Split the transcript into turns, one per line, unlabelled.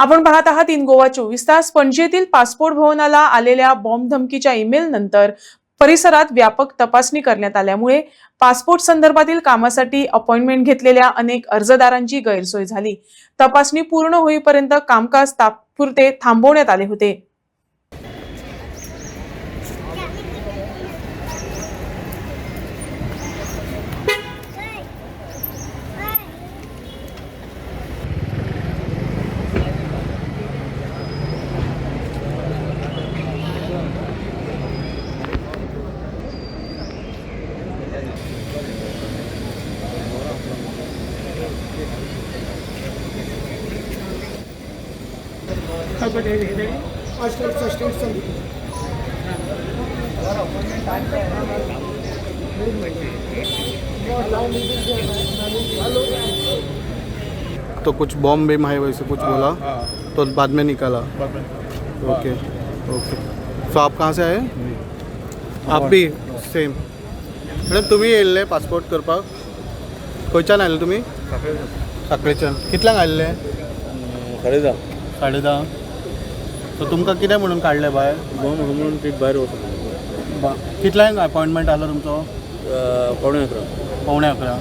आपण पाहत आहात इन गोवा 24 तास. पणजीतील पासपोर्ट भवनाला आलेल्या बॉम्ब धमकीच्या ईमेल नंतर परिसरात व्यापक तपासणी करण्यात आल्यामुळे पासपोर्ट संदर्भातील कामासाठी अपॉइंटमेंट घेतलेल्या अनेक अर्जदारांची गैरसोय झाली. तपासणी पूर्ण होईपर्यंत कामकाज तात्पुरते थांबवण्यात आले होते.
तो कुछ बॉम्ब भी है वैसे कुछ बोला तो बाद में निकाला. Okay okay. सो आप कहाँ से आए? आप भी सेम. मॅडम तुम्ही येयल्ले पासपोर्ट करपाक खंयच्यान आयले तुमी? साखळेच्यान. कितल्यांक आयल्ले?
10:30.
10:30. सो तुमकां कितें म्हणून काडले भायर?
म्हणून ती भायर वचून
कितल्यांक अपॉइंटमेंट आलो तुमचो?
11:15.
11:15.